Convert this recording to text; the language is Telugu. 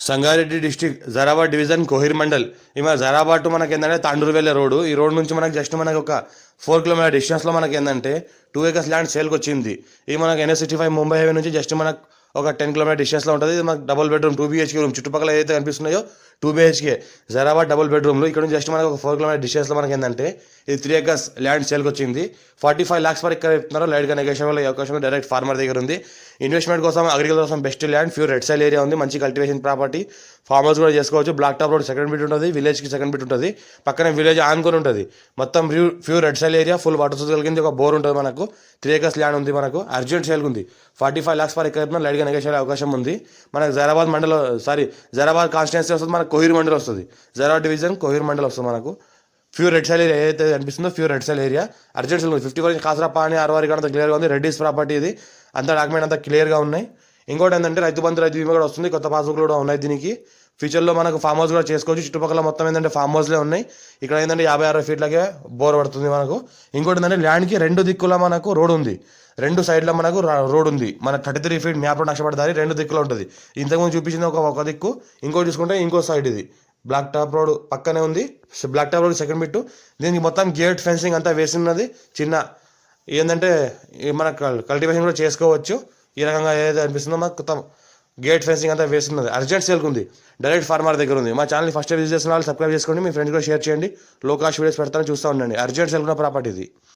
సంగారెడ్డి డిస్టిక్ జరాబాద్ డివిజన్ కోహిర్ మండల్ ఈ జరాబాద్ టు మనకి ఏంటంటే తాండూరు వెళ్ళే రోడ్డు. ఈ రోడ్ నుంచి మనకి జస్ట్ మనకి ఒక 4 కిలోమీటర్ డిస్టెన్స్లో మనకి ఏంటంటే 2 acres ల్యాండ్ సేల్కి వచ్చింది. ఇది మనకి NH65 ముంబై హైవే నుంచి జస్ట్ మనకు ఒక 10 కిలోమీటర్ డిస్టెన్స్లో ఉంటుంది. ఇది మనకు డబుల్ బెడ్రూమ్ 2 BHK రూమ్. చుట్టుపక్కల ఏదైతే కనిపిస్తున్నాయో 2 BHK జరాబాద్ డబుల్ బెడ్రూమ్లు. ఇక్కడ నుంచి జస్ట్ మనకు ఒక 4 కిలోమీటర్ డిస్టెన్స్లో మనకి ఏంటంటే ఇది 3 acres ల్యాండ్ సేల్కి వచ్చింది. 45 lakhs వరకు ఇక్కడ చెప్తున్నారు. లైట్గా నెగోషియబుల్ వల్ల అవకాశం డైరెక్ట్ ఫార్మర్ దగ్గర ఉంది. ఇన్వెస్ట్మెంట్ కోసం అగ్రికల్చర్ కోసం best land, pure red soil area ఉంది, మంచి కల్టివేషన్ ప్రాపర్టీ, ఫామ్ హౌస్ కూడా చేసుకోవచ్చు. Black top road second bit ఉంటుంది, విలేజ్కి సెకండ్ బిట్ ఉంటుంది, పక్కనే విలేజ్ ఆనుకొని ఉంటుంది. మొత్తం pure red soil area, full water source కలిగింది, ఒక బోర్ ఉంటుంది. మనకు 3 acres ల్యాండ్ ఉంది, మనకు అర్జెంట్ సేల్ ఉంది. 45 lakhs వరకు ఇక్కడ లైట్గా నెగోషియబుల్ అవకాశం ఉంది. మనకు జరాబాద్ కాన్స్టిట్యున్సీ వస్తుంది, మనకు కోహిర్ మండల్ వస్తుంది. జరాబాద్ డివిజన్ కోహిర్ మండల్ వస్తుంది. మనకు ప్యూర్ రెడ్ సైల్ ఏరియా ఏదైతే అనిపిస్తుందో pure red soil area urgent ఉంది. 50% కాసరాపా అని 60 అంతా క్లియర్గా ఉంది. రెడ్డిస్ ప్రాపర్టీ ఇది, అంతా డాక్యుమెంట్ అంతా క్లియర్గా ఉన్నాయి. ఇంకోటి ఏంటంటే రైతు బంధు, రైతు బీమా కూడా వస్తుంది, కొత్త పాస్బుక్లు కూడా ఉన్నాయి. దీనికి ఫ్యూచర్లో మనకు ఫామ్ హౌస్ కూడా చేసుకోవచ్చు. చుట్టుపక్కల మొత్తం ఏంటంటే ఫామ్ హౌస్లే ఉన్నాయి. ఇక్కడ ఏంటంటే 50-60 ఫీట్లకే బోర్ పడుతుంది మనకు. ఇంకోటి ఏంటంటే ల్యాండ్కి 2 దిక్కుల మనకు రోడ్ ఉంది, 2 సైడ్లో మనకు రోడ్ ఉంది. మన 33 feet మ్యాప్ రోడ్ నష్టపడతారు, 2 దిక్కులు ఉంటుంది. ఇంతకుముందు చూపించింది ఒక దిక్కు, ఇంకోటి చూసుకుంటే ఇంకో సైడ్ ఇది బ్లాక్ టాప్ రోడ్ పక్కనే ఉంది. Black top road second bit. దీనికి మొత్తం గేట్ ఫెన్సింగ్ అంతా వేసి ఉన్నది. చిన్న ఏంటంటే మన కల్టివేషన్ కూడా చేసుకోవచ్చు. ఈ రకంగా ఏదైతే అనిపిస్తుందో మాకు మొత్తం గేట్ ఫెన్సింగ్ అంతా వేస్తున్నది. అర్జెంట్ సేల్కి ఉంది, డైరెక్ట్ ఫార్మర్ దగ్గర ఉంది. మా ఛానల్ని ఫస్ట్ విజిట్ చేసిన వాళ్ళు సబ్స్క్రైబ్ చేసుకోండి, మీ ఫ్రెండ్స్ కూడా షేర్ చేయండి. లో కాస్ట్ వీడియోస్ పెడతాను, చూస్తూ ఉండండి. అర్జెంట్ సేల్ ఉన్న ప్రాపర్టీ ఇది.